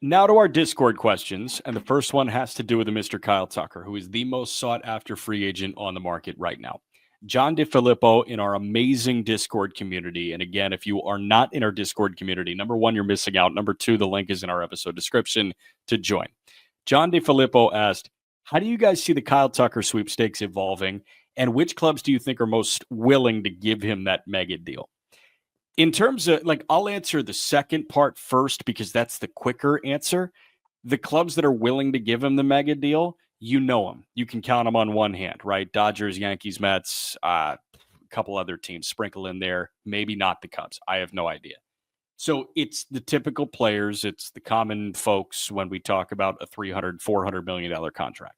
Now to our Discord questions, and the first one has to do with Mr. Kyle Tucker, who is the most sought-after free agent on the market right now. John DeFilippo in our amazing Discord community. And again, if you are not in our Discord community, number one, you're missing out. Number two, the link is in our episode description to join. John DeFilippo asked, how do you guys see the Kyle Tucker sweepstakes evolving, and which clubs do you think are most willing to give him that mega deal? In terms of, I'll answer the second part first because that's the quicker answer. The clubs that are willing to give him the mega deal, you know them. You can count them on one hand, right? Dodgers, Yankees, Mets, a couple other teams sprinkle in there. Maybe not the Cubs. I have no idea. So it's the typical players. It's the common folks when we talk about a $300, $400 million contract.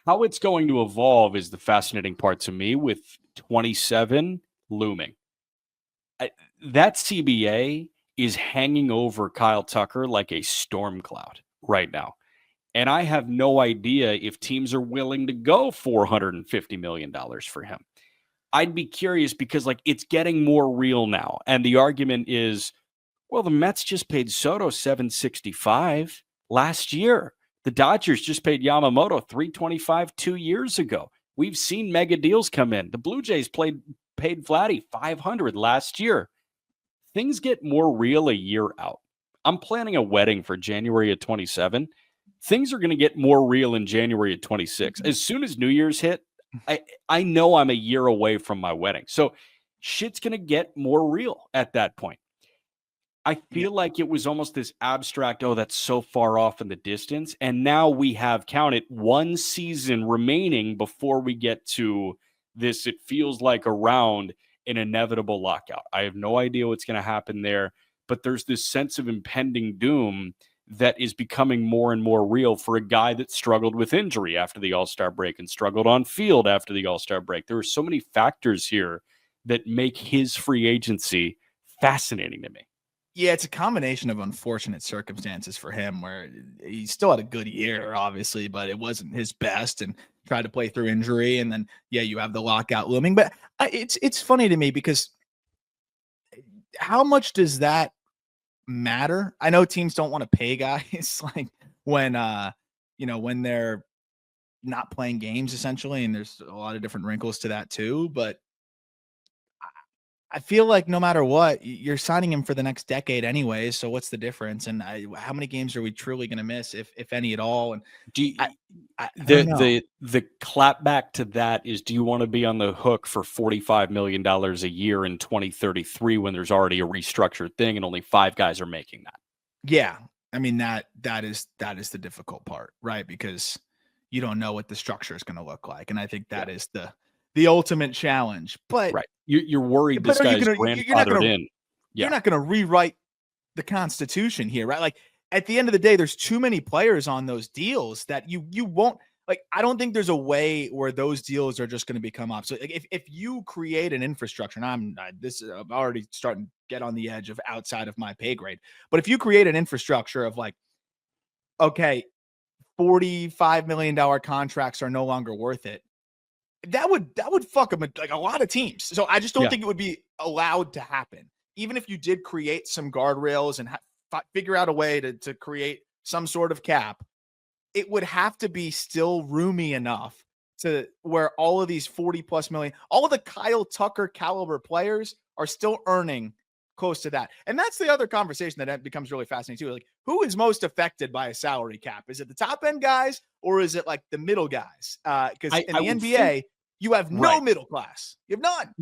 How it's going to evolve is the fascinating part to me with 27 looming. That CBA is hanging over Kyle Tucker like a storm cloud right now. And I have no idea if teams are willing to go $450 million for him. I'd be curious because it's getting more real now. And the argument is, well, the Mets just paid Soto $765 last year. The Dodgers just paid Yamamoto $325 2 years ago. We've seen mega deals come in. The Blue Jays paid Vladdy $500 last year. Things get more real a year out. I'm planning a wedding for January of 27. Things are going to get more real in January of 26. As soon as New Year's hit, I know I'm a year away from my wedding. So shit's going to get more real at that point. I feel like it was almost this abstract, oh, that's so far off in the distance. And now we have counted one season remaining before we get to this. It feels like around an inevitable lockout. I have no idea what's going to happen there, but there's this sense of impending doom that is becoming more and more real for a guy that struggled with injury after the All-Star break and struggled on field after the All-Star break. There are so many factors here that make his free agency fascinating to me. Yeah, it's a combination of unfortunate circumstances for him where he still had a good year, obviously, but it wasn't his best and tried to play through injury. And then, you have the lockout looming. But it's funny to me because how much does that matter? I know teams don't want to pay guys when they're not playing games, essentially. And there's a lot of different wrinkles to that too. But I feel like no matter what, you're signing him for the next decade anyway. So what's the difference? And how many games are we truly going to miss, if any at all? And the clap back to that is, do you want to be on the hook for $45 million a year in 2033 when there's already a restructured thing and only 5 guys are making that? Yeah. I mean, that is the difficult part, right? Because you don't know what the structure is going to look like. And I think that is the ultimate challenge. But right. You're worried this guy's grandfathered in. You're not going to rewrite the Constitution here, right? Like at the end of the day, there's too many players on those deals that you won't I don't think there's a way where those deals are just going to become obsolete. Like if you create an infrastructure, and I'm already starting to get on the edge of outside of my pay grade, but if you create an infrastructure of okay, $45 million contracts are no longer worth it, that would fuck them a lot of teams. So I just don't think it would be allowed to happen. Even if you did create some guardrails and figure out a way to create some sort of cap, it would have to be still roomy enough to where all of these 40 plus million, all of the Kyle Tucker caliber players are still earning close to that. And that's the other conversation that becomes really fascinating too. Who is most affected by a salary cap? Is it the top end guys or is it the middle guys? Because in the NBA, you have no middle class. You have none.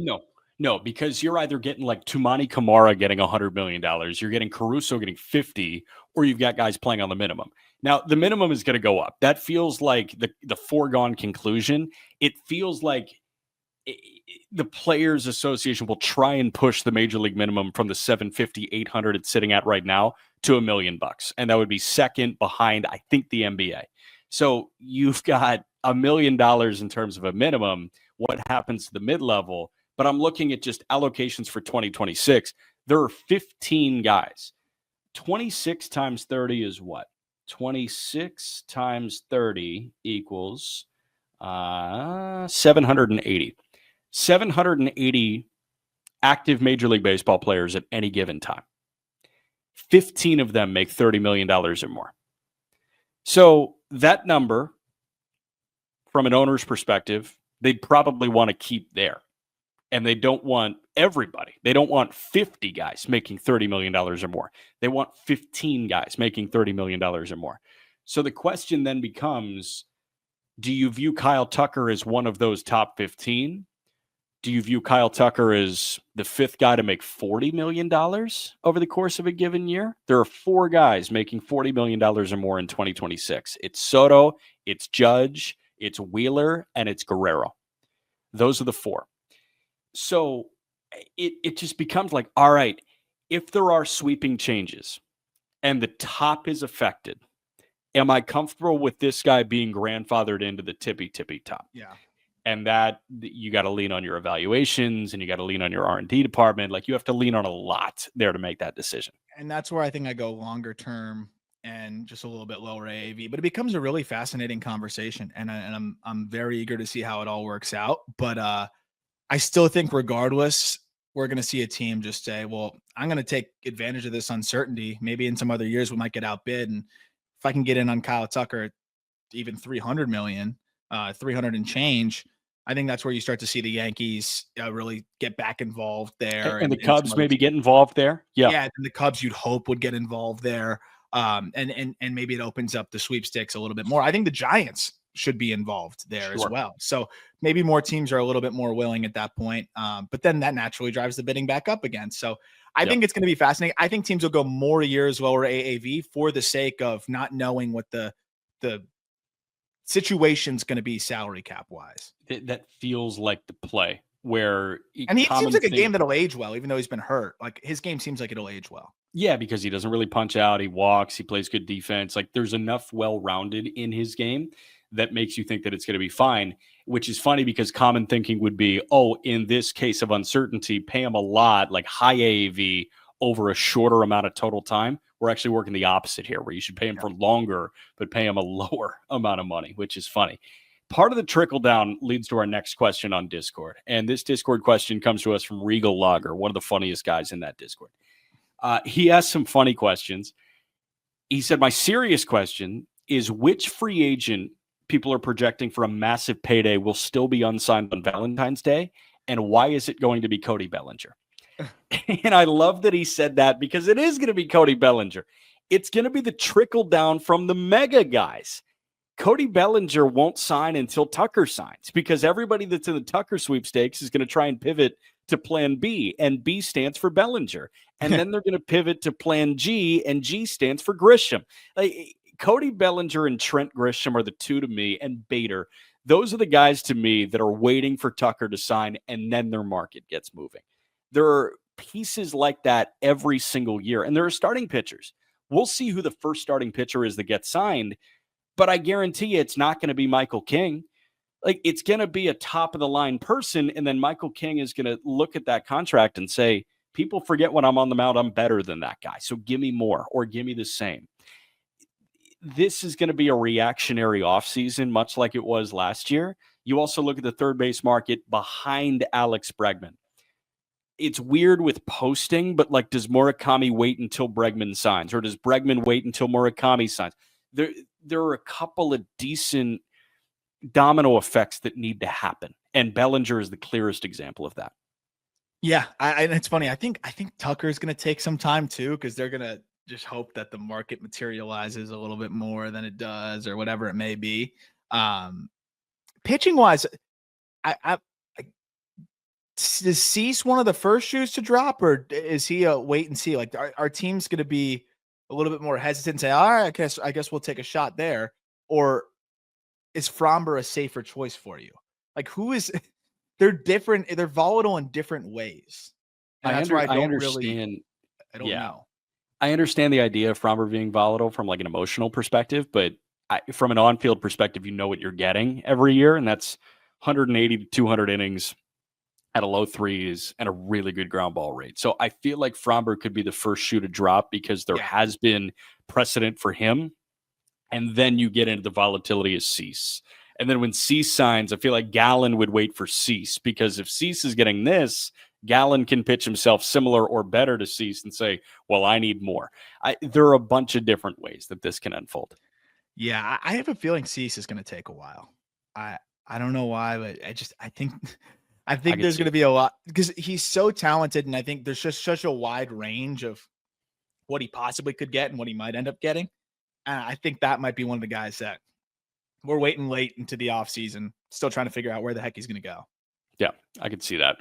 No, because you're either getting Tumani Kamara getting $100 million, you're getting Caruso getting 50, or you've got guys playing on the minimum. Now, the minimum is going to go up. That feels like the foregone conclusion. It feels like the Players Association will try and push the major league minimum from the 750, 800 it's sitting at right now to $1 million. And that would be second behind, I think, the NBA. So you've got $1 million in terms of a minimum. What happens to the mid-level? But I'm looking at just allocations for 2026. There are 15 guys. 26 times 30 is what? 26 times 30 equals 780. 780 active Major League Baseball players at any given time. 15 of them make $30 million or more. So that number, from an owner's perspective, they'd probably want to keep there. And they don't want everybody. They don't want 50 guys making $30 million or more. They want 15 guys making $30 million or more. So the question then becomes, do you view Kyle Tucker as one of those top 15? Do you view Kyle Tucker as the fifth guy to make $40 million over the course of a given year? There are 4 guys making $40 million or more in 2026. It's Soto, it's Judge, it's Wheeler, and it's Guerrero. Those are the 4. So it just becomes like, all right, if there are sweeping changes and the top is affected, am I comfortable with this guy being grandfathered into the tippy top? Yeah. And that you got to lean on your evaluations and you got to lean on your R&D department. Like you have to lean on a lot there to make that decision. And that's where I think I go longer term and just a little bit lower AAV, but it becomes a really fascinating conversation. And I'm very eager to see how it all works out. But I still think regardless, we're going to see a team just say, well, I'm going to take advantage of this uncertainty. Maybe in some other years we might get outbid. And if I can get in on Kyle Tucker at even 300 million, 300 and change, I think that's where you start to see the Yankees really get back involved there. And the Cubs maybe get involved there. Yeah. Yeah. And the Cubs you'd hope would get involved there. And maybe it opens up the sweepstakes a little bit more. I think the Giants should be involved there as well. So maybe more teams are a little bit more willing at that point. But then that naturally drives the bidding back up again. So I think it's going to be fascinating. I think teams will go more years lower AAV for the sake of not knowing what the situation's going to be salary cap wise. That feels like the play where and he seems like a game that'll age well, even though he's been hurt. Like his game seems like it'll age well. Yeah, because he doesn't really punch out. He walks. He plays good defense. Like there's enough well-rounded in his game that makes you think that it's going to be fine, which is funny because common thinking would be, oh, in this case of uncertainty, pay him a lot, like high AAV over a shorter amount of total time. We're actually working the opposite here, where you should pay him for longer, but pay him a lower amount of money, which is funny. Part of the trickle down leads to our next question on Discord. And this Discord question comes to us from Regal Logger, one of the funniest guys in that Discord. He asked some funny questions. He said, my serious question is which free agent people are projecting for a massive payday will still be unsigned on Valentine's Day? And why is it going to be Cody Bellinger? And I love that he said that because it is going to be Cody Bellinger. It's going to be the trickle down from the mega guys. Cody Bellinger won't sign until Tucker signs because everybody that's in the Tucker sweepstakes is going to try and pivot to plan B, and B stands for Bellinger. And then they're going to pivot to plan G, and G stands for Grisham. Like, Cody Bellinger and Trent Grisham are the two to me, and Bader. Those are the guys to me that are waiting for Tucker to sign, and then their market gets moving. There are pieces like that every single year, and there are starting pitchers. We'll see who the first starting pitcher is that gets signed, but I guarantee you it's not going to be Michael King. Like, it's going to be a top-of-the-line person, and then Michael King is going to look at that contract and say, people forget when I'm on the mound, I'm better than that guy, so give me more or give me the same. This is going to be a reactionary offseason, much like it was last year. You also look at the third base market behind Alex Bregman. It's weird with posting, but like, does Murakami wait until Bregman signs, or does Bregman wait until Murakami signs? There are a couple of decent domino effects that need to happen, and Bellinger is the clearest example of that. Yeah, and it's funny. I think Tucker is going to take some time too, because they're going to just hope that the market materializes a little bit more than it does, or whatever it may be. Pitching wise, is Cease one of the first shoes to drop, or is he a wait and see? Like, our team's going to be a little bit more hesitant and say, all right, I guess we'll take a shot there, or is Fromber a safer choice for you? Like, who is? They're different. They're volatile in different ways. And that's why I don't understand. I don't know. I understand the idea of Fromber being volatile from like an emotional perspective, but from an on-field perspective, you know what you're getting every year, and that's 180 to 200 innings at a low threes and a really good ground ball rate. So I feel like Fromber could be the first shoe to drop because there has been precedent for him. And then you get into the volatility of Cease. And then when Cease signs, I feel like Gallen would wait for Cease, because if Cease is getting this, Gallen can pitch himself similar or better to Cease and say, well, I need more. There are a bunch of different ways that this can unfold. Yeah, I have a feeling Cease is going to take a while. I don't know why, but I think I think there's going to be a lot because he's so talented, and I think there's just such a wide range of what he possibly could get and what he might end up getting. And I think that might be one of the guys that we're waiting late into the offseason, still trying to figure out where the heck he's going to go. Yeah, I could see that.